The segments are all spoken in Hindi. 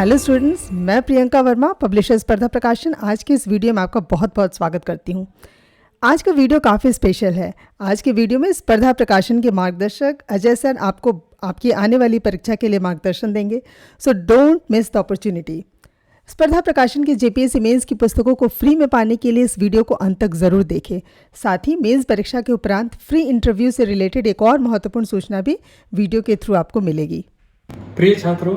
हेलो स्टूडेंट्स, मैं प्रियंका वर्मा, पब्लिशर स्पर्धा प्रकाशन। आज के इस वीडियो में आपका बहुत बहुत स्वागत करती हूँ। आज का वीडियो काफ़ी स्पेशल है। आज के वीडियो में स्पर्धा प्रकाशन के मार्गदर्शक अजय सर आपको आपकी आने वाली परीक्षा के लिए मार्गदर्शन देंगे। So don't miss the opportunity. स्पर्धा प्रकाशन के जेपीएससी मेंस की पुस्तकों को फ्री में पाने के लिए इस वीडियो को अंत तक ज़रूर देखें। साथ ही मेंस परीक्षा के उपरांत फ्री इंटरव्यू से रिलेटेड एक और महत्वपूर्ण सूचना भी वीडियो के थ्रू आपको मिलेगी। प्रिय छात्रों,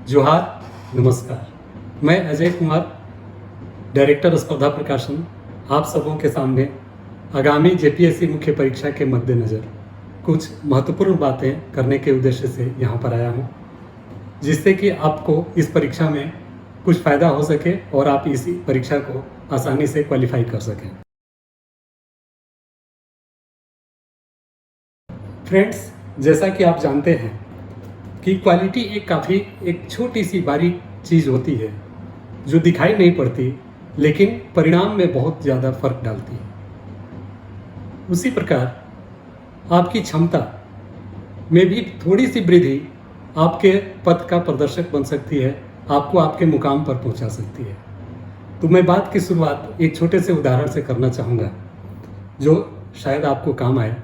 जोहार, नमस्कार। मैं अजय कुमार, डायरेक्टर स्पर्धा प्रकाशन, आप सबों के सामने आगामी जेपीएससी मुख्य परीक्षा के मद्देनज़र कुछ महत्वपूर्ण बातें करने के उद्देश्य से यहाँ पर आया हूँ, जिससे कि आपको इस परीक्षा में कुछ फ़ायदा हो सके और आप इस परीक्षा को आसानी से क्वालिफाई कर सकें। फ्रेंड्स, जैसा कि आप जानते हैं कि क्वालिटी एक छोटी सी बारीक चीज़ होती है जो दिखाई नहीं पड़ती, लेकिन परिणाम में बहुत ज़्यादा फर्क डालती है। उसी प्रकार आपकी क्षमता में भी थोड़ी सी वृद्धि आपके पथ का प्रदर्शक बन सकती है, आपको आपके मुकाम पर पहुंचा सकती है। तो मैं बात की शुरुआत एक छोटे से उदाहरण से करना चाहूँगा, जो शायद आपको काम आए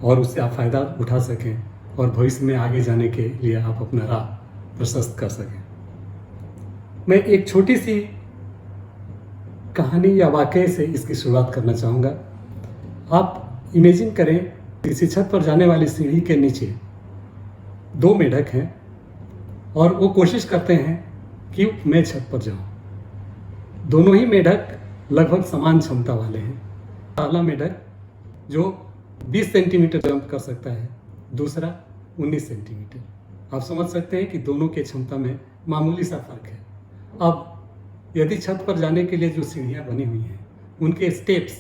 और उससे आप फ़ायदा उठा सकें और भविष्य में आगे जाने के लिए आप अपना राह प्रशस्त कर सकें। मैं एक छोटी सी कहानी या वाक़ये से इसकी शुरुआत करना चाहूँगा। आप इमेजिन करें, किसी छत पर जाने वाली सीढ़ी के नीचे दो मेढक हैं और वो कोशिश करते हैं कि मैं छत पर जाऊँ। दोनों ही मेढक लगभग समान क्षमता वाले हैं। पहला मेढक जो 20 सेंटीमीटर जंप कर सकता है, दूसरा 19 सेंटीमीटर। आप समझ सकते हैं कि दोनों के क्षमता में मामूली सा फर्क है। अब यदि छत पर जाने के लिए जो सीढ़ियाँ बनी हुई हैं, उनके स्टेप्स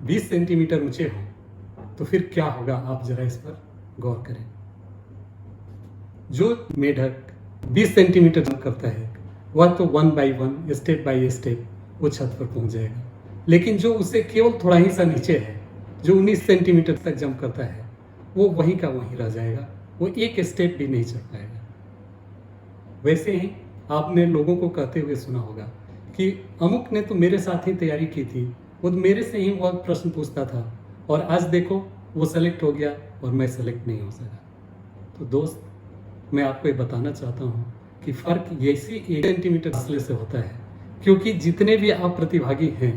20 सेंटीमीटर ऊंचे हों, तो फिर क्या होगा, आप जरा इस पर गौर करें। जो मेढक 20 सेंटीमीटर जंप करता है, वह तो 1 बाई 1 स्टेप बाई स्टेप वो छत पर पहुंच जाएगा, लेकिन जो उससे केवल थोड़ा ही सा नीचे है, जो 19 सेंटीमीटर तक जंप करता है, वो वहीं का वहीं रह जाएगा, वो एक स्टेप भी नहीं चल पाएगा। वैसे ही आपने लोगों को कहते हुए सुना होगा कि अमुक ने तो मेरे साथ ही तैयारी की थी, वो मेरे से ही वो प्रश्न पूछता था और आज देखो वो सेलेक्ट हो गया और मैं सेलेक्ट नहीं हो सका। तो दोस्त, मैं आपको ये बताना चाहता हूँ कि फ़र्क इसी 1 सेंटीमीटर फासले से होता है, क्योंकि जितने भी आप प्रतिभागी हैं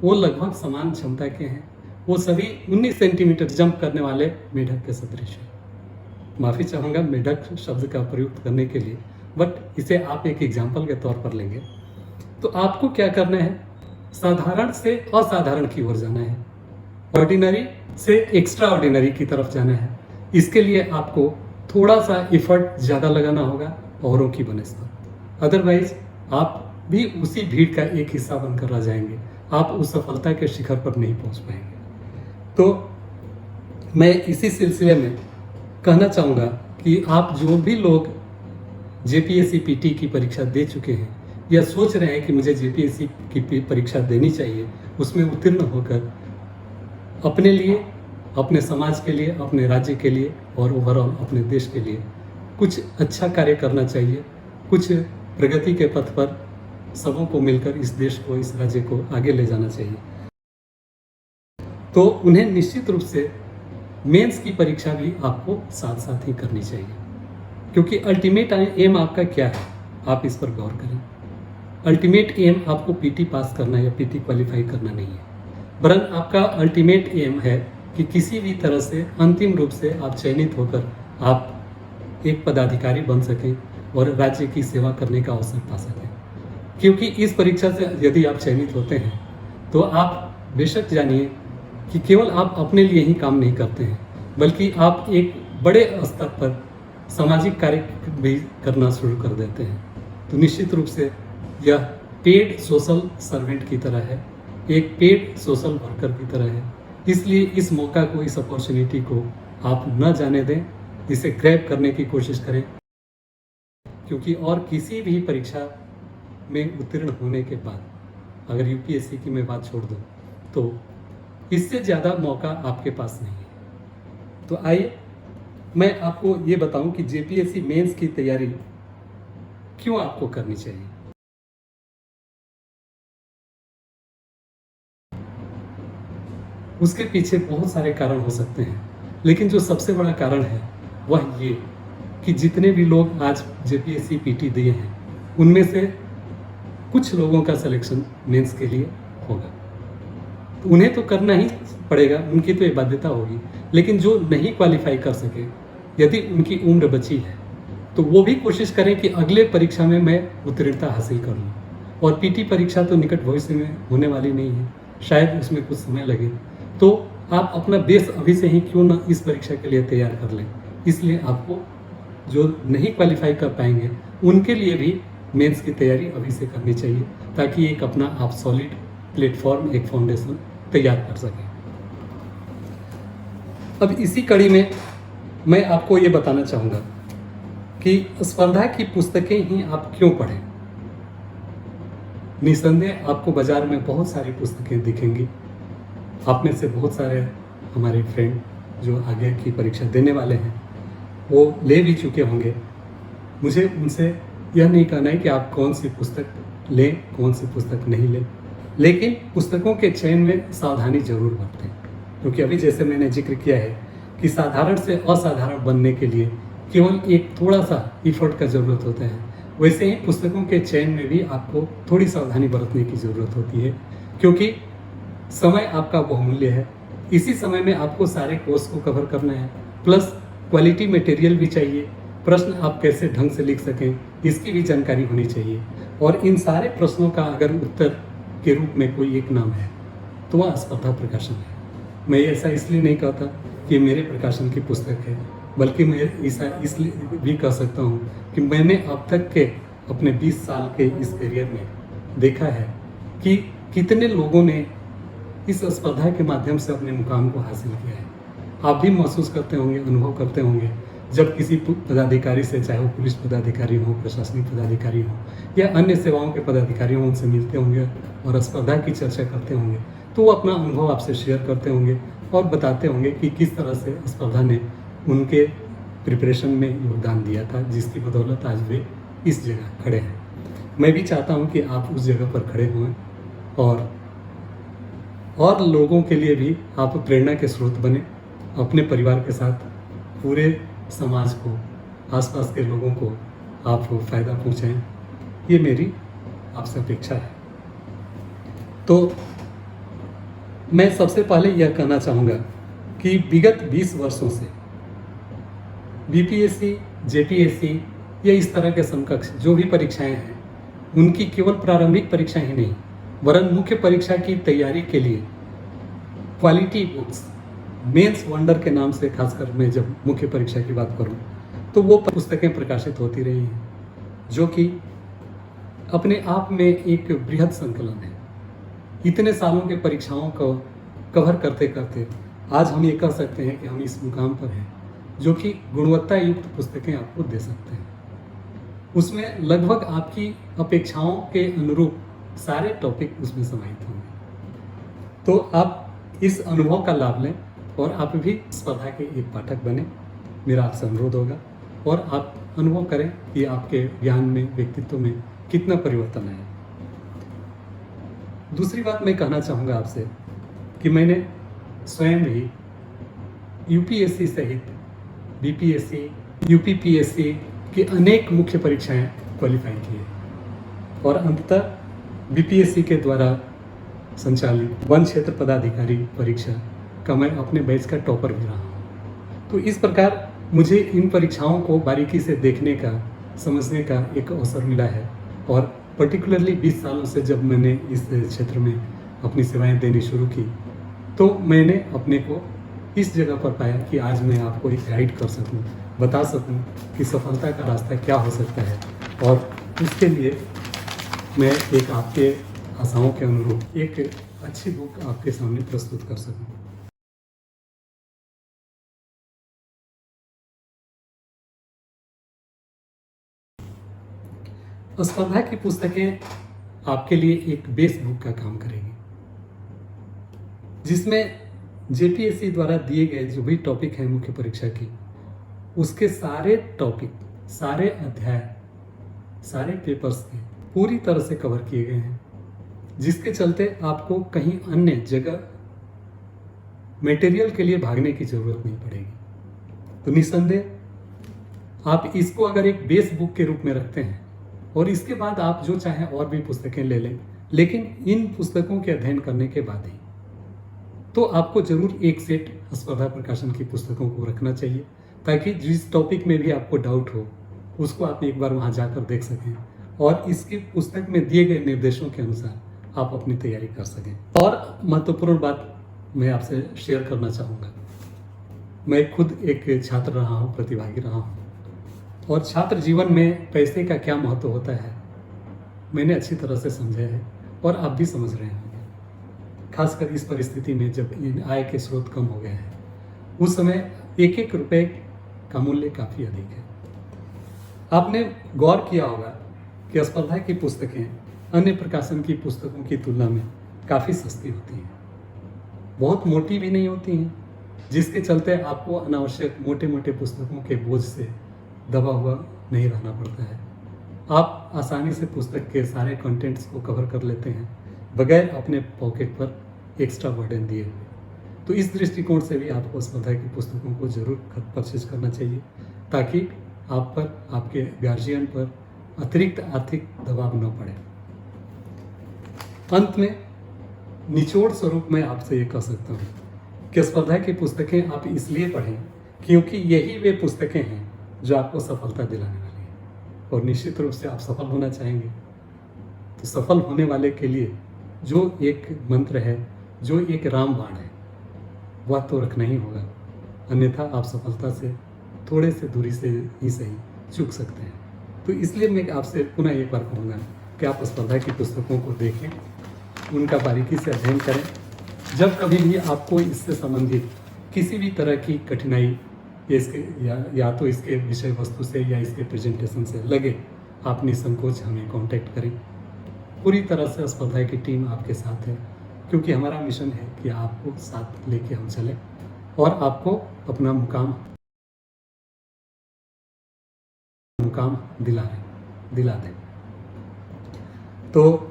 वो लगभग समान क्षमता के हैं। वो सभी 19 सेंटीमीटर जंप करने वाले मेढक के सदृश हैं। माफ़ी चाहूँगा मेढक शब्द का प्रयोग करने के लिए, बट इसे आप एक एग्जाम्पल के तौर पर लेंगे तो आपको क्या करना है, साधारण से असाधारण की ओर जाना है, ऑर्डिनरी से एक्स्ट्रा ऑर्डिनरी की तरफ जाना है। इसके लिए आपको थोड़ा सा एफर्ट ज़्यादा लगाना होगा औरों की बनस्पत, अदरवाइज आप भी उसी भीड़ का एक हिस्सा बनकर रह जाएंगे, आप उस सफलता के शिखर पर नहीं पहुंच पाएंगे। तो मैं इसी सिलसिले में कहना चाहूँगा कि आप जो भी लोग जेपीएससी पीटी की परीक्षा दे चुके हैं या सोच रहे हैं कि मुझे जेपीएससी की परीक्षा देनी चाहिए, उसमें उत्तीर्ण होकर अपने लिए, अपने समाज के लिए, अपने राज्य के लिए और ओवरऑल अपने देश के लिए कुछ अच्छा कार्य करना चाहिए। कुछ प्रगति के पथ पर सबों को मिलकर इस देश को, इस राज्य को आगे ले जाना चाहिए। तो उन्हें निश्चित रूप से मेंस की परीक्षा भी आपको साथ साथ ही करनी चाहिए, क्योंकि अल्टीमेट एम आपका क्या है, आप इस पर गौर करें। अल्टीमेट एम आपको पीटी पास करना या पीटी क्वालिफाई करना नहीं है, वरन आपका अल्टीमेट एम है कि किसी भी तरह से अंतिम रूप से आप चयनित होकर आप एक पदाधिकारी बन सकें और राज्य की सेवा करने का अवसर पा सकें। क्योंकि इस परीक्षा से यदि आप चयनित होते हैं तो आप बेशक जानिए कि केवल आप अपने लिए ही काम नहीं करते हैं, बल्कि आप एक बड़े स्तर पर सामाजिक कार्य भी करना शुरू कर देते हैं। तो निश्चित रूप से यह पेड सोशल सर्वेंट की तरह है, एक पेड सोशल वर्कर की तरह है। इसलिए इस मौका को, इस अपॉर्चुनिटी को आप न जाने दें, इसे ग्रैब करने की कोशिश करें, क्योंकि और किसी भी परीक्षा में उत्तीर्ण होने के बाद, अगर यूपीएससी की मैं बात छोड़ दूँ, तो इससे ज़्यादा मौका आपके पास नहीं है। तो आइए मैं आपको ये बताऊं कि जेपीएससी मेंस की तैयारी क्यों आपको करनी चाहिए। उसके पीछे बहुत सारे कारण हो सकते हैं, लेकिन जो सबसे बड़ा कारण है वह ये कि जितने भी लोग आज जेपीएससी पीटी दिए हैं, उनमें से कुछ लोगों का सिलेक्शन मेंस के लिए होगा। तो उन्हें तो करना ही पड़ेगा, उनकी तो ये बाध्यता होगी। लेकिन जो नहीं क्वालिफाई कर सके, यदि उनकी उम्र बची है, तो वो भी कोशिश करें कि अगले परीक्षा में मैं उत्तीर्णता हासिल कर लूँ। और पीटी परीक्षा तो निकट भविष्य में होने वाली नहीं है, शायद उसमें कुछ समय लगे। तो आप अपना बेस अभी से ही क्यों ना इस परीक्षा के लिए तैयार कर लें। इसलिए आपको जो नहीं क्वालिफाई कर पाएंगे, उनके लिए भी मेंस की तैयारी अभी से करनी चाहिए, ताकि एक अपना आप सॉलिड प्लेटफॉर्म, एक फाउंडेशन तैयार कर सकें। अब इसी कड़ी में मैं आपको ये बताना चाहूँगा कि स्पर्धा की पुस्तकें ही आप क्यों पढ़ें। निसंदेह आपको बाजार में बहुत सारी पुस्तकें दिखेंगी। आप में से बहुत सारे हमारे फ्रेंड जो आगे की परीक्षा देने वाले हैं, वो ले भी चुके होंगे। मुझे उनसे यह नहीं कहना है कि आप कौन सी पुस्तक लें, कौन सी पुस्तक नहीं लें, लेकिन पुस्तकों के चयन में सावधानी जरूर बरतें। क्योंकि अभी जैसे मैंने जिक्र किया है कि साधारण से असाधारण बनने के लिए केवल एक थोड़ा सा इफर्ट का ज़रूरत होता है, वैसे ही पुस्तकों के चयन में भी आपको थोड़ी सावधानी बरतने की ज़रूरत होती है। क्योंकि समय आपका बहुमूल्य है। इसी समय में आपको सारे कोर्स को कवर करना है, प्लस क्वालिटी मटेरियल भी चाहिए। प्रश्न आप कैसे ढंग से लिख सकें, इसकी भी जानकारी होनी चाहिए। और इन सारे प्रश्नों का अगर उत्तर के रूप में कोई एक नाम है, तो वह स्पर्धा प्रकाशन है। मैं ऐसा इसलिए नहीं कहता कि मेरे प्रकाशन की पुस्तक है, बल्कि मैं ऐसा इसलिए भी कह सकता हूँ कि मैंने अब तक के अपने 20 साल के इस करियर में देखा है कि कितने लोगों ने इस स्पर्धा के माध्यम से अपने मुकाम को हासिल किया है। आप भी महसूस करते होंगे, अनुभव करते होंगे, जब किसी पदाधिकारी से, चाहे वो पुलिस पदाधिकारी हो, प्रशासनिक पदाधिकारी हो या अन्य सेवाओं के पदाधिकारी हों, उनसे मिलते होंगे और स्पर्धा की चर्चा करते होंगे, तो वो अपना अनुभव आपसे शेयर करते होंगे और बताते होंगे कि किस तरह से स्पर्धा ने उनके प्रिपरेशन में योगदान दिया था, जिसकी बदौलत आज वे इस जगह खड़े हैं। मैं भी चाहता हूं कि आप उस जगह पर खड़े हों और लोगों के लिए भी आप प्रेरणा के स्रोत बने। अपने परिवार के साथ पूरे समाज को, आसपास के लोगों को आप फ़ायदा पहुंचाएं, ये मेरी आपसे अपेक्षा है। तो मैं सबसे पहले यह कहना चाहूँगा कि विगत 20 वर्षों से बीपीएससी, जेपीएससी या इस तरह के समकक्ष जो भी परीक्षाएं हैं, उनकी केवल प्रारंभिक परीक्षाएं ही नहीं, वरन मुख्य परीक्षा की तैयारी के लिए क्वालिटी बुक्स, मेंस वंडर के नाम से, खासकर मैं जब मुख्य परीक्षा की बात करूं, तो वो पुस्तकें प्रकाशित होती रही हैं, जो कि अपने आप में एक बृहद संकलन है। इतने सालों के परीक्षाओं को कवर करते करते आज हम ये कह सकते हैं कि हम इस मुकाम पर हैं, जो कि गुणवत्ता युक्त पुस्तकें आपको दे सकते हैं। उसमें लगभग आपकी अपेक्षाओं के अनुरूप सारे टॉपिक उसमें समाहित होंगे। तो आप इस अनुभव का लाभ लें और आप भी स्पर्धा के एक पाठक बने, मेरा आपसे अनुरोध होगा। और आप अनुभव करें कि आपके ज्ञान में, व्यक्तित्व में कितना परिवर्तन आया। दूसरी बात मैं कहना चाहूँगा आपसे कि मैंने स्वयं भी यूपीएससी सहित बीपीएससी, यूपीपीएससी की अनेक मुख्य परीक्षाएं क्वालिफाई की है और अंततः बीपीएससी के द्वारा संचालित वन क्षेत्र पदाधिकारी परीक्षा का मैं अपने बैच का टॉपर भी रहा हूँ। तो इस प्रकार मुझे इन परीक्षाओं को बारीकी से देखने का, समझने का एक अवसर मिला है। और पर्टिकुलरली 20 सालों से जब मैंने इस क्षेत्र में अपनी सेवाएं देनी शुरू की, तो मैंने अपने को इस जगह पर पाया कि आज मैं आपको एक गाइड कर सकूं, बता सकूं कि सफलता का रास्ता क्या हो सकता है। और इसके लिए मैं एक आपके आशाओं के अनुरूप एक अच्छी बुक आपके सामने प्रस्तुत कर सकूं। स्पर्धा की पुस्तकें आपके लिए एक बेस बुक का काम करेगी, जिसमें जेपीएससी द्वारा दिए गए जो भी टॉपिक हैं मुख्य परीक्षा की, उसके सारे टॉपिक, सारे अध्याय सारे पेपर्स के पूरी तरह से कवर किए गए हैं, जिसके चलते आपको कहीं अन्य जगह मटेरियल के लिए भागने की जरूरत नहीं पड़ेगी। तो निस्संदेह आप इसको अगर एक बेस बुक के रूप में रखते हैं और इसके बाद आप जो चाहें और भी पुस्तकें ले लें, लेकिन इन पुस्तकों के अध्ययन करने के बाद ही तो आपको जरूर एक सेट स्पर्धा प्रकाशन की पुस्तकों को रखना चाहिए, ताकि जिस टॉपिक में भी आपको डाउट हो उसको आप एक बार वहाँ जाकर देख सकें और इसकी पुस्तक में दिए गए निर्देशों के अनुसार आप अपनी तैयारी कर सकें। और महत्वपूर्ण बात मैं आपसे शेयर करना चाहूँगा, मैं खुद एक छात्र रहा हूँ, प्रतिभागी रहा हूँ, और छात्र जीवन में पैसे का क्या महत्व होता है मैंने अच्छी तरह से समझा है और आप भी समझ रहे होंगे। खासकर इस परिस्थिति में जब इन आय के स्रोत कम हो गए हैं, उस समय एक एक रुपए का मूल्य काफ़ी अधिक है। आपने गौर किया होगा कि स्पर्धा की पुस्तकें अन्य प्रकाशन की पुस्तकों की तुलना में काफ़ी सस्ती होती हैं, बहुत मोटी भी नहीं होती हैं, जिसके चलते आपको अनावश्यक मोटे मोटे पुस्तकों के बोझ से दबा हुआ नहीं रहना पड़ता है। आप आसानी से पुस्तक के सारे कंटेंट्स को कवर कर लेते हैं बगैर अपने पॉकेट पर एक्स्ट्रा बर्डन दिए हुए। तो इस दृष्टिकोण से भी आपको स्पर्धा की पुस्तकों को जरूर परचेज करना चाहिए, ताकि आप पर, आपके गार्जियन पर अतिरिक्त आर्थिक दबाव न पड़े। अंत में निचोड़ स्वरूप मैं आपसे ये कह सकता हूँ कि स्पर्धा की पुस्तकें आप इसलिए पढ़ें क्योंकि यही वे पुस्तकें हैं जो आपको सफलता दिलाने वाली हैं, और निश्चित रूप से आप सफल होना चाहेंगे तो सफल होने वाले के लिए जो एक मंत्र है, जो एक रामबाण है, वह तो रखना ही होगा, अन्यथा आप सफलता से थोड़े से दूरी से ही सही चूक सकते हैं। तो इसलिए मैं आपसे पुनः एक बार कहूँगा कि आप स्पर्धा की पुस्तकों को देखें, उनका बारीकी से अध्ययन करें। जब कभी भी आपको इससे संबंधित किसी भी तरह की कठिनाई या तो इसके विषय वस्तु से या इसके प्रेजेंटेशन से लगे, आप निसंकोच हमें कांटेक्ट करें। पूरी तरह से स्पर्धा की टीम आपके साथ है, क्योंकि हमारा मिशन है कि आपको साथ लेके हम चलें और आपको अपना मुकाम दिला दें। तो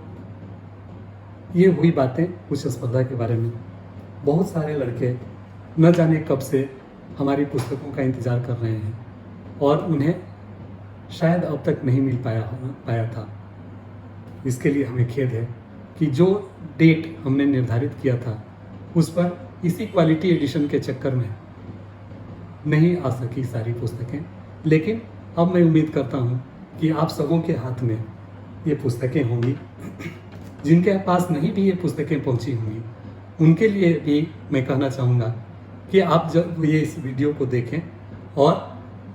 ये हुई बातें कुछ स्पर्धा के बारे में। बहुत सारे लड़के न जाने कब से हमारी पुस्तकों का इंतज़ार कर रहे हैं और उन्हें शायद अब तक नहीं मिल पाया था। इसके लिए हमें खेद है कि जो डेट हमने निर्धारित किया था उस पर इसी क्वालिटी एडिशन के चक्कर में नहीं आ सकी सारी पुस्तकें, लेकिन अब मैं उम्मीद करता हूँ कि आप सबों के हाथ में ये पुस्तकें होंगी। जिनके पास नहीं भी ये पुस्तकें पहुँची होंगी, उनके लिए भी मैं कहना चाहूँगा कि आप जब ये इस वीडियो को देखें और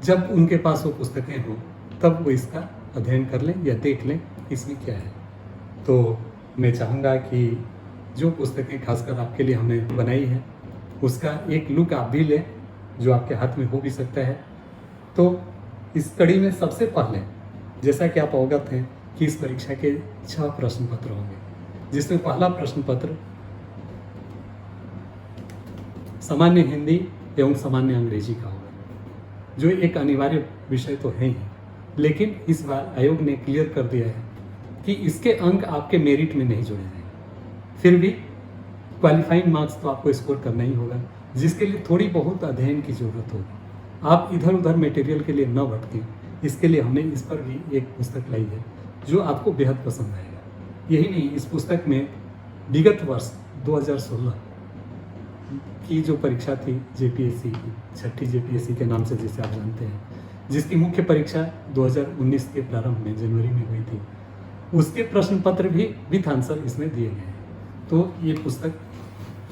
जब उनके पास वो पुस्तकें हों, तब वो इसका अध्ययन कर लें या देख लें इसमें क्या है। तो मैं चाहूँगा कि जो पुस्तकें खासकर आपके लिए हमने बनाई है उसका एक लुक आप भी लें, जो आपके हाथ में हो भी सकता है। तो इस कड़ी में सबसे पहले, जैसा कि आप अवगत हैं कि इस परीक्षा के 6 प्रश्न पत्र होंगे, जिसमें पहला प्रश्न पत्र सामान्य हिंदी एवं सामान्य अंग्रेजी का होगा, जो एक अनिवार्य विषय तो है ही, लेकिन इस बार आयोग ने क्लियर कर दिया है कि इसके अंक आपके मेरिट में नहीं जोड़े जाएंगे। फिर भी क्वालिफाइंग मार्क्स तो आपको स्कोर करना ही होगा, जिसके लिए थोड़ी बहुत अध्ययन की जरूरत होगी। आप इधर उधर मटेरियल के लिए न भटकें, इसके लिए हमने इस पर भी एक पुस्तक लाई है जो आपको बेहद पसंद आएगा। यही नहीं, इस पुस्तक में विगत वर्ष 2016 की जो परीक्षा थी जेपीएससी की, छठी जेपीएससी के नाम से जिसे आप जानते हैं, जिसकी मुख्य परीक्षा 2019 के प्रारंभ में जनवरी में हुई थी, उसके प्रश्न पत्र भी विथ आंसर इसमें दिए गए हैं। तो ये पुस्तक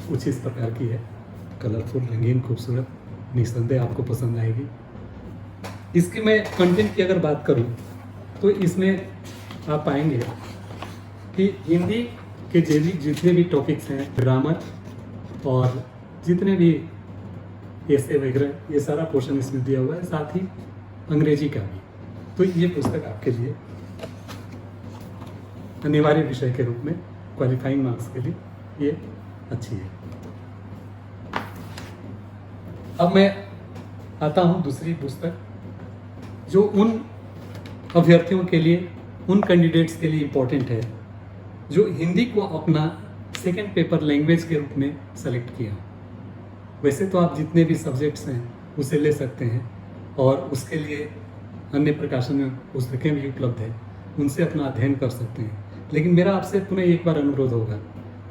कुछ इस प्रकार की है, कलरफुल, रंगीन, खूबसूरत, निस्संदेह आपको पसंद आएगी। इसके मैं कंटेंट की अगर बात करूं तो इसमें आप पाएंगे कि हिंदी के जितने भी टॉपिक्स हैं, ग्रामर और जितने भी ऐसे वगैरह, ये सारा पोर्शन इसमें दिया हुआ है, साथ ही अंग्रेजी का भी। तो ये पुस्तक आपके लिए अनिवार्य विषय के रूप में क्वालिफाइंग मार्क्स के लिए ये अच्छी है। अब मैं आता हूँ दूसरी पुस्तक, जो उन अभ्यर्थियों के लिए, उन कैंडिडेट्स के लिए इम्पोर्टेंट है जो हिंदी को अपना सेकेंड पेपर लैंग्वेज के रूप में सेलेक्ट किया। वैसे तो आप जितने भी सब्जेक्ट्स हैं उसे ले सकते हैं और उसके लिए अन्य प्रकाशन में पुस्तकें भी उपलब्ध हैं, उनसे अपना अध्ययन कर सकते हैं। लेकिन मेरा आपसे पुनः एक बार अनुरोध होगा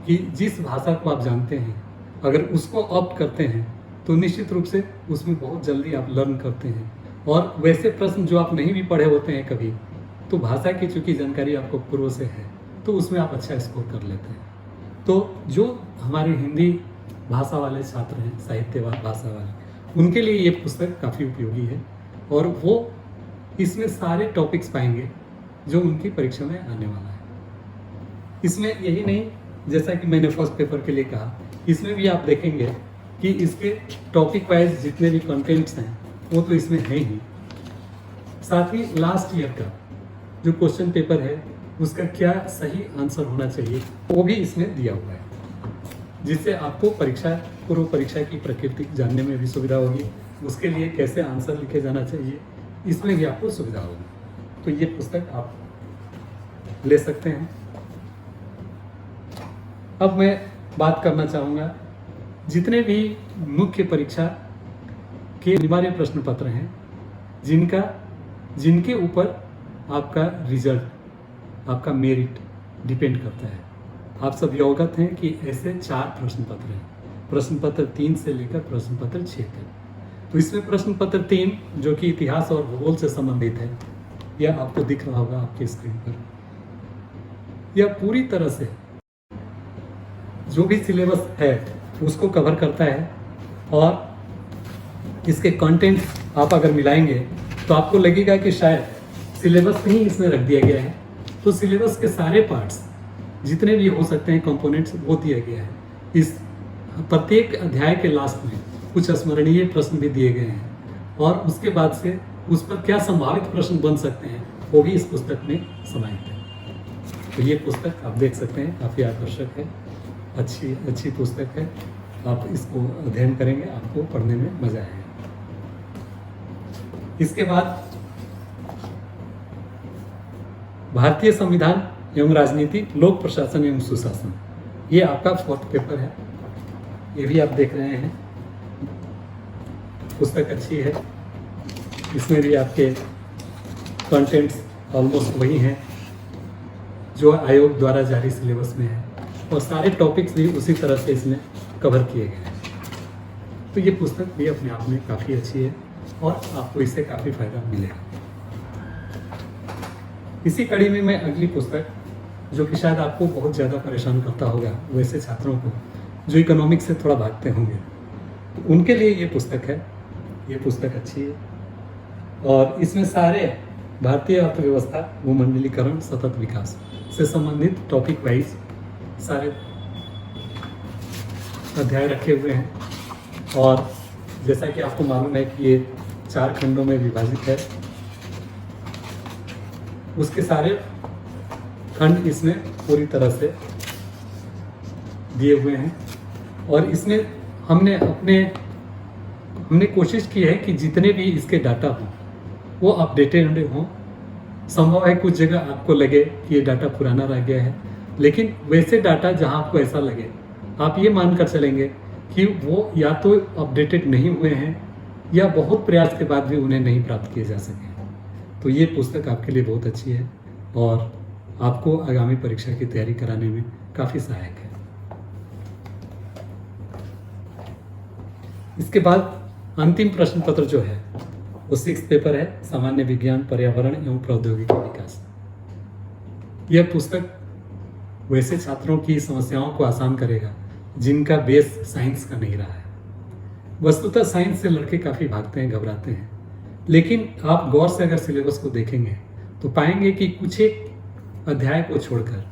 कि जिस भाषा को आप जानते हैं अगर उसको ऑप्ट करते हैं तो निश्चित रूप से उसमें बहुत जल्दी आप लर्न करते हैं। और वैसे प्रश्न जो आप नहीं भी पढ़े होते हैं कभी, तो भाषा की चूँकि जानकारी आपको पूर्व से है तो उसमें आप अच्छा स्कोर कर लेते हैं। तो जो हमारे हिंदी भाषा वाले छात्र हैं, साहित्य भाषा वाले, उनके लिए ये पुस्तक काफ़ी उपयोगी है और वो इसमें सारे टॉपिक्स पाएंगे जो उनकी परीक्षा में आने वाला है। इसमें यही नहीं, जैसा कि मैंने फर्स्ट पेपर के लिए कहा, इसमें भी आप देखेंगे कि इसके टॉपिक वाइज जितने भी कंटेंट्स हैं वो तो इसमें है ही, साथ ही लास्ट ईयर का जो क्वेश्चन पेपर है उसका क्या सही आंसर होना चाहिए वो भी इसमें दिया हुआ है, जिससे आपको पूर्व परीक्षा की प्रकृति जानने में भी सुविधा होगी। उसके लिए कैसे आंसर लिखे जाना चाहिए इसमें भी आपको सुविधा होगी। तो ये पुस्तक आप ले सकते हैं। अब मैं बात करना चाहूँगा जितने भी मुख्य परीक्षा के अनिवार्य प्रश्न पत्र हैं जिनके ऊपर आपका रिजल्ट, आपका मेरिट डिपेंड करता है। आप सब अवगत हैं कि ऐसे 4 प्रश्न पत्र हैं, प्रश्न पत्र 3 से लेकर प्रश्न पत्र 6 तक। तो इसमें प्रश्न पत्र 3 जो कि इतिहास और भूगोल से संबंधित है, यह आपको दिख रहा होगा आपके स्क्रीन पर। यह पूरी तरह से जो भी सिलेबस है उसको कवर करता है और इसके कंटेंट आप अगर मिलाएंगे तो आपको लगेगा कि शायद सिलेबस ही इसमें रख दिया गया है। तो सिलेबस के सारे पार्ट्स जितने भी हो सकते हैं कंपोनेंट्स वो दिया गया है। इस प्रत्येक अध्याय के लास्ट में कुछ स्मरणीय प्रश्न भी दिए गए हैं और उसके बाद से उस पर क्या संभावित प्रश्न बन सकते हैं वो भी इस पुस्तक में समाहित है। तो ये पुस्तक आप देख सकते हैं, काफ़ी आकर्षक है, अच्छी पुस्तक है। आप इसको अध्ययन करेंगे, आपको पढ़ने में मजा आएगा। इसके बाद भारतीय संविधान एवं राजनीति, लोक प्रशासन एवं सुशासन, ये आपका 4th पेपर है। ये भी आप देख रहे हैं, पुस्तक अच्छी है। इसमें भी आपके कंटेंट्स ऑलमोस्ट वही हैं जो आयोग द्वारा जारी सिलेबस में है और सारे टॉपिक्स भी उसी तरह से इसमें कवर किए गए हैं। तो ये पुस्तक भी अपने आप में काफ़ी अच्छी है और आपको इससे काफ़ी फायदा मिलेगा। इसी कड़ी में मैं अगली पुस्तक, जो कि शायद आपको बहुत ज़्यादा परेशान करता होगा वैसे छात्रों को जो इकोनॉमिक्स से थोड़ा भागते होंगे, तो उनके लिए ये पुस्तक है। ये पुस्तक अच्छी है और इसमें सारे भारतीय अर्थव्यवस्था, भूमंडलीकरण, सतत विकास से संबंधित टॉपिक वाइज सारे अध्याय रखे हुए हैं और जैसा कि आपको मालूम है कि ये 4 खंडों में विभाजित है, उसके सारे खंड इसमें पूरी तरह से दिए हुए हैं और इसमें हमने कोशिश की है कि जितने भी इसके डाटा हों वो अपडेटेड हों। संभव है कुछ जगह आपको लगे कि ये डाटा पुराना रह गया है, लेकिन वैसे डाटा जहां आपको ऐसा लगे आप ये मानकर चलेंगे कि वो या तो अपडेटेड नहीं हुए हैं या बहुत प्रयास के बाद भी उन्हें नहीं प्राप्त किए जा सके। तो ये पुस्तक आपके लिए बहुत अच्छी है और आपको आगामी परीक्षा की तैयारी कराने में काफ़ी सहायक है। इसके बाद अंतिम प्रश्न पत्र जो है वो 6th पेपर है, सामान्य विज्ञान, पर्यावरण एवं प्रौद्योगिकी विकास। यह पुस्तक वैसे छात्रों की समस्याओं को आसान करेगा जिनका बेस साइंस का नहीं रहा है। वस्तुतः साइंस से लड़के काफ़ी भागते हैं, घबराते हैं, लेकिन आप गौर से अगर सिलेबस को देखेंगे तो पाएंगे कि कुछ एक अध्याय को छोड़कर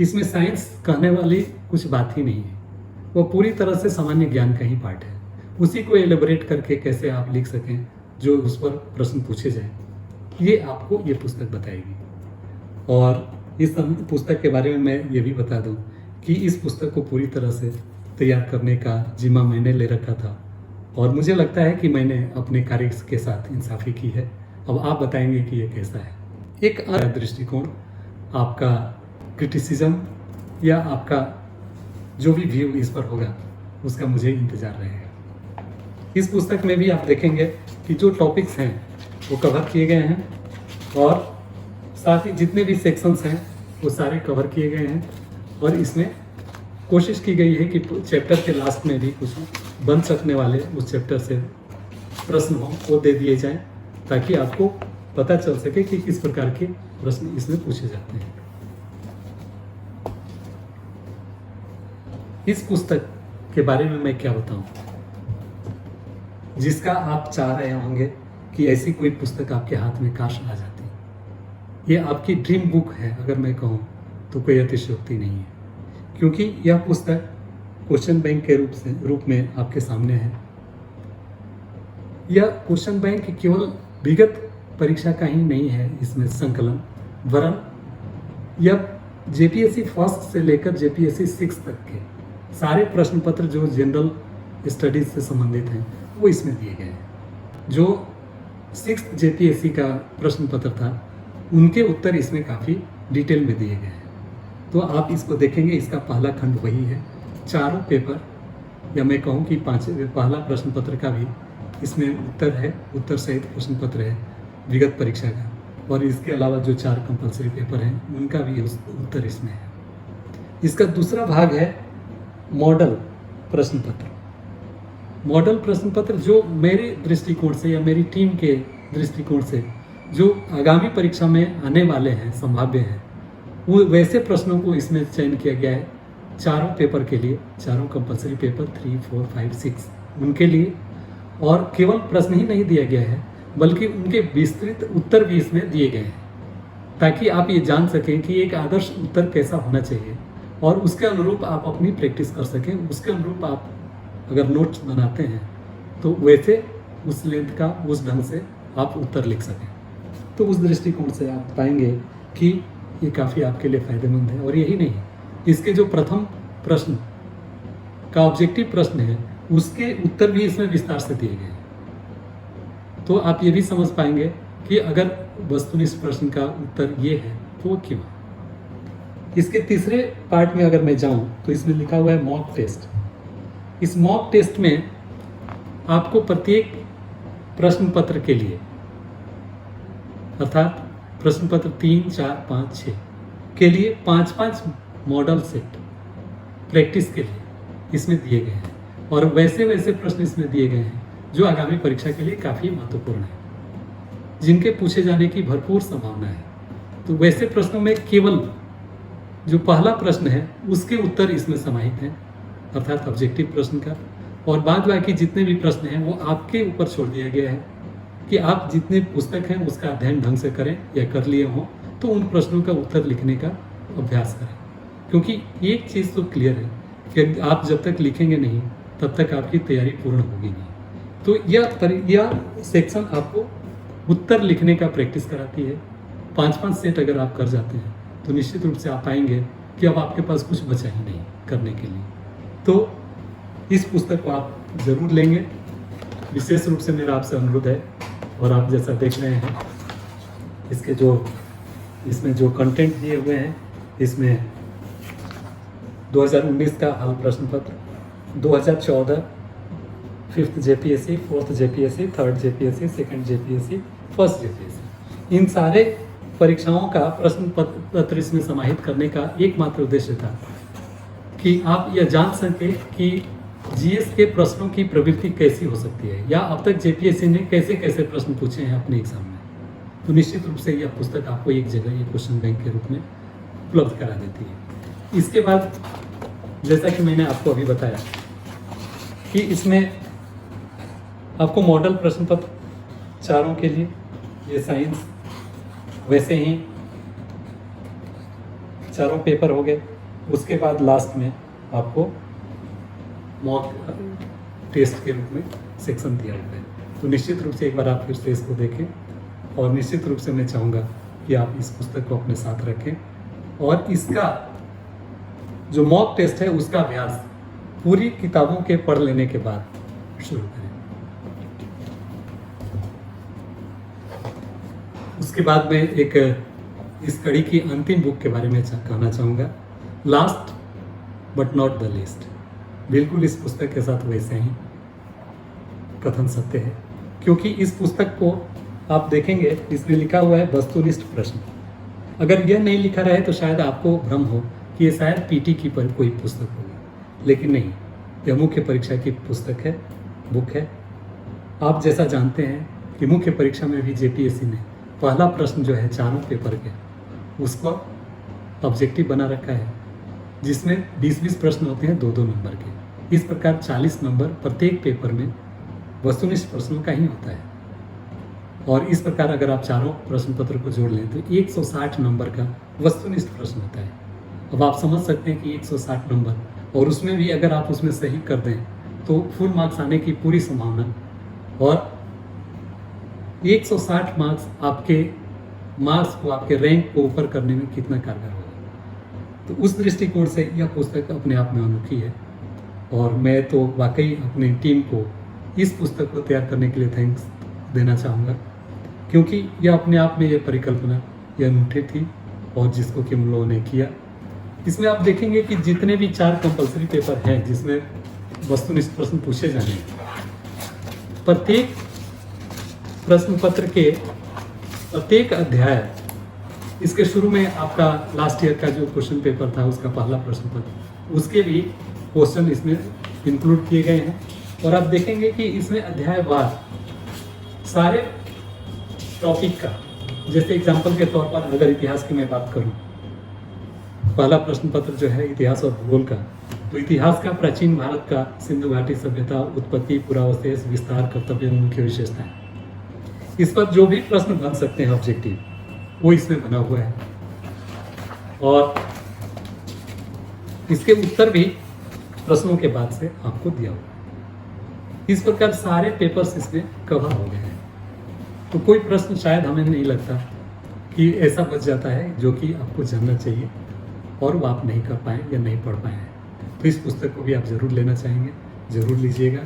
इसमें साइंस कहने वाली कुछ बात ही नहीं है। वो पूरी तरह से सामान्य ज्ञान का ही पार्ट है। उसी को एलेबोरेट करके कैसे आप लिख सकें, जो उस पर प्रश्न पूछे जाएं, ये आपको ये पुस्तक बताएगी। और इस पुस्तक के बारे में मैं ये भी बता दूं कि इस पुस्तक को पूरी तरह से तैयार करने का जिम्मा मैंने ले रखा था और मुझे लगता है कि मैंने अपने कार्य के साथ इंसाफी की है। अब आप बताएंगे कि ये कैसा है। एक अलग दृष्टिकोण, आपका क्रिटिसिज्म या आपका जो भी व्यू इस पर होगा उसका मुझे इंतज़ार रहेगा। इस पुस्तक में भी आप देखेंगे कि जो टॉपिक्स हैं वो कवर किए गए हैं और साथ ही जितने भी सेक्शंस हैं वो सारे कवर किए गए हैं और इसमें कोशिश की गई है कि चैप्टर के लास्ट में भी कुछ बन सकने वाले उस चैप्टर से प्रश्न हो वो दे दिए जाएं ताकि आपको पता चल सके कि किस प्रकार के प्रश्न इसमें पूछे जाते हैं। इस पुस्तक के बारे में मैं क्या बताऊं, जिसका आप चाह रहे होंगे कि ऐसी कोई पुस्तक आपके हाथ में काश आ जाती। ये आपकी ड्रीम बुक है अगर मैं कहूं तो कोई अतिशयोक्ति नहीं है, क्योंकि यह पुस्तक क्वेश्चन बैंक के रूप में आपके सामने है। यह क्वेश्चन बैंक केवल विगत परीक्षा का ही नहीं है इसमें संकलन, वरन यह जेपीएससी फर्स्ट से लेकर जेपीएससी 6 तक के सारे प्रश्न पत्र जो जनरल स्टडीज से संबंधित हैं वो इसमें दिए गए हैं। जो 6th जेपीएससी का प्रश्न पत्र था उनके उत्तर इसमें काफ़ी डिटेल में दिए गए हैं। तो आप इसको देखेंगे, इसका पहला खंड वही है। चारों पेपर या मैं कहूँ कि पहला प्रश्न पत्र का भी इसमें उत्तर है, उत्तर सहित प्रश्न पत्र है विगत परीक्षा का, और इसके अलावा जो 4 कंपलसरी पेपर हैं उनका भी उत्तर इसमें है। इसका दूसरा भाग है मॉडल प्रश्न पत्र। मॉडल प्रश्न पत्र जो मेरे दृष्टिकोण से या मेरी टीम के दृष्टिकोण से जो आगामी परीक्षा में आने वाले हैं, संभाव्य हैं, वो वैसे प्रश्नों को इसमें चयन किया गया है चारों पेपर के लिए, चारों कंपलसरी पेपर 3, 4, 5, 6 उनके लिए। और केवल प्रश्न ही नहीं दिया गया है बल्कि उनके विस्तृत उत्तर भी इसमें दिए गए हैं ताकि आप ये जान सकें कि एक आदर्श उत्तर कैसा होना चाहिए और उसके अनुरूप आप अपनी प्रैक्टिस कर सकें। उसके अनुरूप आप अगर नोट्स बनाते हैं तो वैसे उस लेंथ का, उस ढंग से आप उत्तर लिख सकें। तो उस दृष्टिकोण से आप पाएंगे कि ये काफ़ी आपके लिए फ़ायदेमंद है। और यही नहीं, इसके जो प्रथम प्रश्न का ऑब्जेक्टिव प्रश्न है उसके उत्तर भी इसमें विस्तार से दिए गए हैं। तो आप ये भी समझ पाएंगे कि अगर वस्तुनिष्ठ प्रश्न का उत्तर ये है तो वो क्यों। इसके तीसरे पार्ट में अगर मैं जाऊं तो इसमें लिखा हुआ है मॉक टेस्ट। इस मॉक टेस्ट में आपको प्रत्येक प्रश्न पत्र के लिए, अर्थात प्रश्न पत्र 3, 4, 5, 6 के लिए 5-5 मॉडल सेट प्रैक्टिस के लिए इसमें दिए गए हैं और वैसे वैसे प्रश्न इसमें दिए गए हैं जो आगामी परीक्षा के लिए काफ़ी महत्वपूर्ण है, जिनके पूछे जाने की भरपूर संभावना है। तो वैसे प्रश्नों में केवल जो पहला प्रश्न है उसके उत्तर इसमें समाहित हैं, अर्थात ऑब्जेक्टिव प्रश्न का, और बाद बाकी जितने भी प्रश्न हैं वो आपके ऊपर छोड़ दिया गया है कि आप जितने पुस्तक हैं उसका अध्ययन ढंग से करें या कर लिए हों तो उन प्रश्नों का उत्तर लिखने का अभ्यास करें। क्योंकि एक चीज़ तो क्लियर है कि आप जब तक लिखेंगे नहीं तब तक आपकी तैयारी पूर्ण होगी नहीं। तो यह सेक्शन आपको उत्तर लिखने का प्रैक्टिस कराती है। 5-5 सेट अगर आप कर जाते हैं तो निश्चित रूप से आप पाएंगे कि अब आपके पास कुछ बचा ही नहीं करने के लिए। तो इस पुस्तक को आप ज़रूर लेंगे, विशेष रूप से मेरा आपसे अनुरोध है। और आप जैसा देख रहे हैं इसमें जो कंटेंट दिए हुए हैं, इसमें 2019 का हल प्रश्न पत्र, 2014 5th JPSC, 4th JPSC, 3rd JPSC, 2nd JPSC, 1st JPSC, इन सारे परीक्षाओं का प्रश्न पत्र इसमें समाहित करने का एकमात्र उद्देश्य था कि आप यह जान सकें कि जीएस के प्रश्नों की प्रवृत्ति कैसी हो सकती है या अब तक जेपीएससी ने कैसे कैसे प्रश्न पूछे हैं अपने एग्जाम में। तो निश्चित रूप से यह पुस्तक आपको एक जगह, एक क्वेश्चन बैंक के रूप में उपलब्ध करा देती है। इसके बाद जैसा कि मैंने आपको अभी बताया कि इसमें आपको मॉडल प्रश्न पत्र चारों के लिए, ये साइंस, वैसे ही चारों पेपर हो गए। उसके बाद लास्ट में आपको मॉक टेस्ट के रूप में सेक्शन दिया हुआ है। तो निश्चित रूप से एक बार आप फिर से इसको देखें और निश्चित रूप से मैं चाहूँगा कि आप इस पुस्तक को अपने साथ रखें और इसका जो मॉक टेस्ट है उसका अभ्यास पूरी किताबों के पढ़ लेने के बाद शुरू करें। उसके बाद में एक इस कड़ी की अंतिम बुक के बारे में कहना चाहूँगा, last but not the least. बिल्कुल इस पुस्तक के साथ वैसे ही कथन सत्य है, क्योंकि इस पुस्तक को आप देखेंगे इसमें लिखा हुआ है वस्तुनिष्ठ प्रश्न। अगर यह नहीं लिखा रहे तो शायद आपको भ्रम हो कि ये शायद पीटी की पर कोई पुस्तक होगी, लेकिन नहीं, यह मुख्य परीक्षा की पुस्तक है, बुक है। आप जैसा जानते हैं कि मुख्य परीक्षा में भी जेपीएससी ने पहला प्रश्न जो है चारों पेपर के उसको ऑब्जेक्टिव बना रखा है, जिसमें 20-20 प्रश्न होते हैं 2-2 नंबर के। इस प्रकार 40 नंबर प्रत्येक पेपर में वस्तुनिष्ठ प्रश्नों का ही होता है। और इस प्रकार अगर आप चारों प्रश्न पत्र को जोड़ लें तो 160 नंबर का वस्तुनिष्ठ प्रश्न होता है। अब आप समझ सकते हैं कि 160 नंबर, और उसमें भी अगर आप उसमें सही कर दें तो फुल मार्क्स आने की पूरी संभावना, और 160 मार्क्स आपके मार्क्स को, आपके रैंक को ऊपर करने में कितना कारगर होगा। तो उस दृष्टिकोण से यह पुस्तक अपने आप में अनोखी है, और मैं तो वाकई अपनी टीम को इस पुस्तक को तैयार करने के लिए थैंक्स देना चाहूँगा, क्योंकि यह अपने आप में यह परिकल्पना यह अनूठी थी, और जिसको कि हम लोगों ने किया। इसमें आप देखेंगे कि जितने भी 4 कंपलसरी पेपर हैं जिसमें वस्तुनिष्ठ प्रश्न पूछे जाने, प्रत्येक प्रश्न पत्र के प्रत्येक अध्याय, इसके शुरू में आपका लास्ट ईयर का जो क्वेश्चन पेपर था उसका पहला प्रश्न पत्र, उसके भी क्वेश्चन इसमें इंक्लूड किए गए हैं। और आप देखेंगे कि इसमें अध्यायवार सारे टॉपिक का, जैसे एग्जाम्पल के तौर पर अगर इतिहास की मैं बात करूं, पहला प्रश्न पत्र जो है इतिहास और भूगोल का, तो इतिहास का प्राचीन भारत का सिंधु घाटी सभ्यता, उत्पत्ति, पुरावशेष, विस्तार, कर्तव्य, मुख्य विशेषताएं, इस पर जो भी प्रश्न बन सकते हैं ऑब्जेक्टिव, वो इसमें बना हुआ है। और इसके उत्तर भी प्रश्नों के बाद से आपको दिया हुआ है। इस प्रकार सारे पेपर्स इसमें कवर हो गए हैं। तो कोई प्रश्न शायद हमें नहीं लगता कि ऐसा बच जाता है जो कि आपको जानना चाहिए और वो आप नहीं कर पाए या नहीं पढ़ पाए हैं। तो इस पुस्तक को भी आप ज़रूर लेना चाहेंगे, ज़रूर लीजिएगा,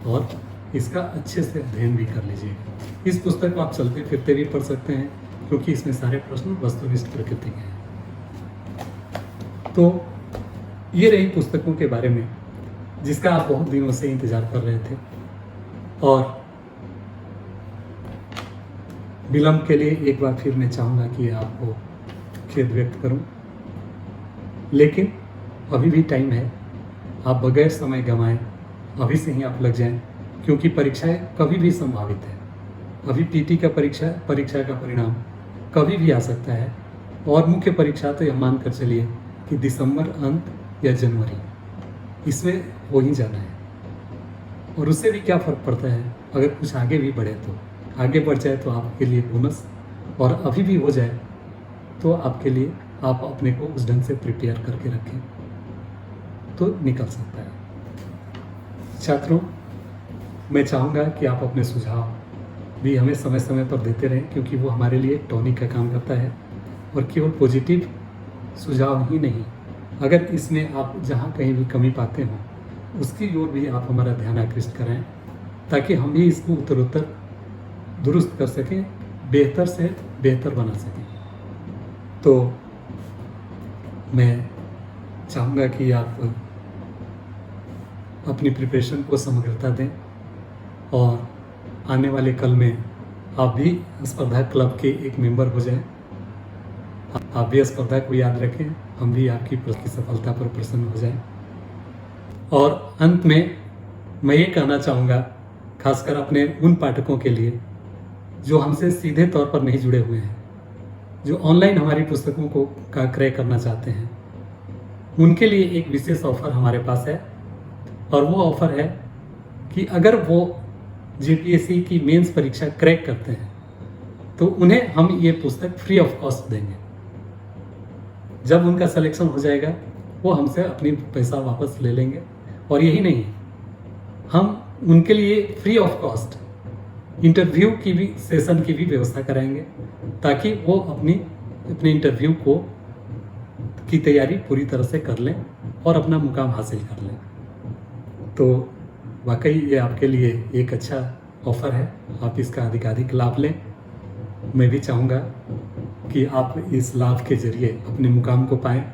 और इसका अच्छे से अध्ययन भी कर लीजिएगा। इस पुस्तक को आप चलते फिरते भी पढ़ सकते हैं, क्योंकि इसमें सारे प्रश्न वस्तुनिष्ठ प्रकृति के हैं। तो ये रही पुस्तकों के बारे में जिसका आप बहुत दिनों से इंतज़ार कर रहे थे, और विलम्ब के लिए एक बार फिर मैं चाहूँगा कि आपको खेद व्यक्त करूँ, लेकिन अभी भी टाइम है। आप बगैर समय गंवाएं अभी से ही आप लग जाएं, क्योंकि परीक्षाएं कभी भी संभावित है। अभी पीटी का परीक्षा का परिणाम कभी भी आ सकता है, और मुख्य परीक्षा तो यह मान कर चलिए कि दिसंबर अंत या जनवरी इसमें हो ही जाना है। और उससे भी क्या फ़र्क पड़ता है, अगर कुछ आगे भी बढ़े तो आगे बढ़ जाए तो आपके लिए बोनस, और अभी भी हो जाए तो आपके लिए आप अपने को उस ढंग से प्रिपेयर करके रखें तो निकल सकता है। छात्रों, मैं चाहूँगा कि आप अपने सुझाव भी हमें समय समय पर देते रहें, क्योंकि वो हमारे लिए टॉनिक का काम करता है। और केवल पॉजिटिव सुझाव ही नहीं, अगर इसमें आप जहाँ कहीं भी कमी पाते हो उसकी ओर भी आप हमारा ध्यान आकृष्ट करें, ताकि हम भी इसको उत्तरोत्तर दुरुस्त कर सकें, बेहतर से बेहतर बना सकें। तो मैं चाहूँगा कि आप अपनी प्रिपरेशन को समग्रता दें, और आने वाले कल में आप भी स्पर्धा क्लब के एक मेंबर हो जाएं। आप भी स्पर्धा को याद रखें, हम भी आपकी सफलता पर प्रसन्न हो जाएं। और अंत में मैं ये कहना चाहूँगा, खासकर अपने उन पाठकों के लिए जो हमसे सीधे तौर पर नहीं जुड़े हुए हैं, जो ऑनलाइन हमारी पुस्तकों को का क्रय करना चाहते हैं, उनके लिए एक विशेष ऑफर हमारे पास है। और वो ऑफर है कि अगर वो जेपीएससी की मेंस परीक्षा क्रैक करते हैं तो उन्हें हम ये पुस्तक फ्री ऑफ कॉस्ट देंगे। जब उनका सिलेक्शन हो जाएगा वो हमसे अपनी पैसा वापस ले लेंगे। और यही नहीं, हम उनके लिए फ्री ऑफ कॉस्ट इंटरव्यू की भी सेशन की भी व्यवस्था कराएंगे, ताकि वो अपने इंटरव्यू की तैयारी पूरी तरह से कर लें और अपना मुकाम हासिल कर लें। तो वाकई ये आपके लिए एक अच्छा ऑफ़र है, आप इसका अधिकाधिक लाभ लें। मैं भी चाहूँगा कि आप इस लाभ के ज़रिए अपने मुकाम को पाएँ।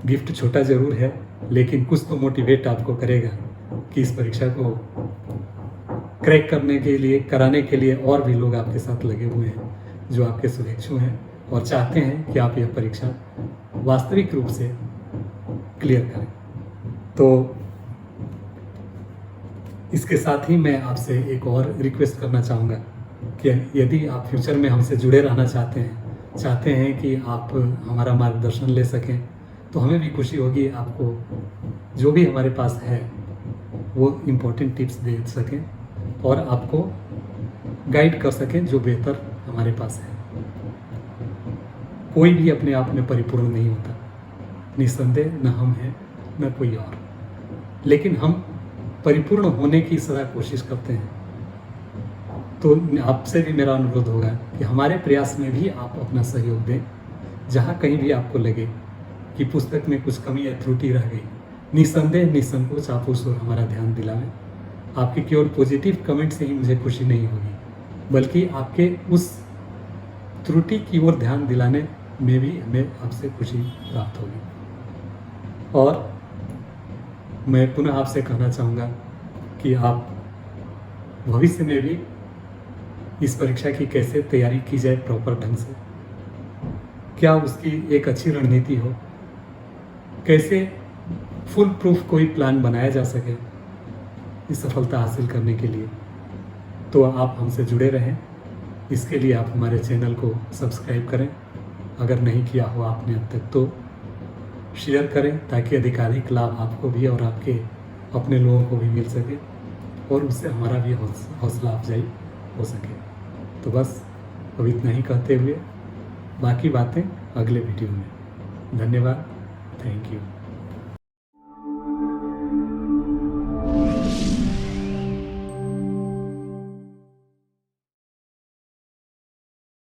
गिफ्ट छोटा ज़रूर है, लेकिन कुछ तो मोटिवेट आपको करेगा कि इस परीक्षा को क्रैक करने के लिए, कराने के लिए और भी लोग आपके साथ लगे हुए हैं, जो आपके शुभेच्छु हैं और चाहते हैं कि आप यह परीक्षा वास्तविक रूप से क्लियर करें। तो इसके साथ ही मैं आपसे एक और रिक्वेस्ट करना चाहूँगा कि यदि आप फ्यूचर में हमसे जुड़े रहना चाहते हैं कि आप हमारा मार्गदर्शन ले सकें, तो हमें भी खुशी होगी आपको जो भी हमारे पास है वो इम्पोर्टेंट टिप्स दे सकें और आपको गाइड कर सकें जो बेहतर हमारे पास है। कोई भी अपने आप में परिपूर्ण नहीं होता, निस्संदेह न हम हैं न कोई और, लेकिन हम परिपूर्ण होने की सदा कोशिश करते हैं। तो आपसे भी मेरा अनुरोध होगा कि हमारे प्रयास में भी आप अपना सहयोग दें। जहाँ कहीं भी आपको लगे कि पुस्तक में कुछ कमी या त्रुटि रह गई, निस्संदेह निसंकोच आप उस ओर हमारा ध्यान दिलाएं। आपके केवल पॉजिटिव कमेंट से ही मुझे खुशी नहीं होगी, बल्कि आपके उस त्रुटि की ओर ध्यान दिलाने में भी हमें आपसे खुशी प्राप्त होगी। और मैं पुनः आपसे कहना चाहूँगा कि आप भविष्य में भी इस परीक्षा की कैसे तैयारी की जाए प्रॉपर ढंग से, क्या उसकी एक अच्छी रणनीति हो, कैसे फुल प्रूफ कोई प्लान बनाया जा सके इस सफलता हासिल करने के लिए, तो आप हमसे जुड़े रहें। इसके लिए आप हमारे चैनल को सब्सक्राइब करें, अगर नहीं किया हो आपने अब तक तो शेयर करें, ताकि अधिकाधिक लाभ आपको भी और आपके अपने लोगों को भी मिल सके और उससे हमारा भी हौसला अफजाई हो सके। तो बस अब इतना ही कहते हुए बाकी बातें अगले वीडियो में। धन्यवाद, थैंक यू।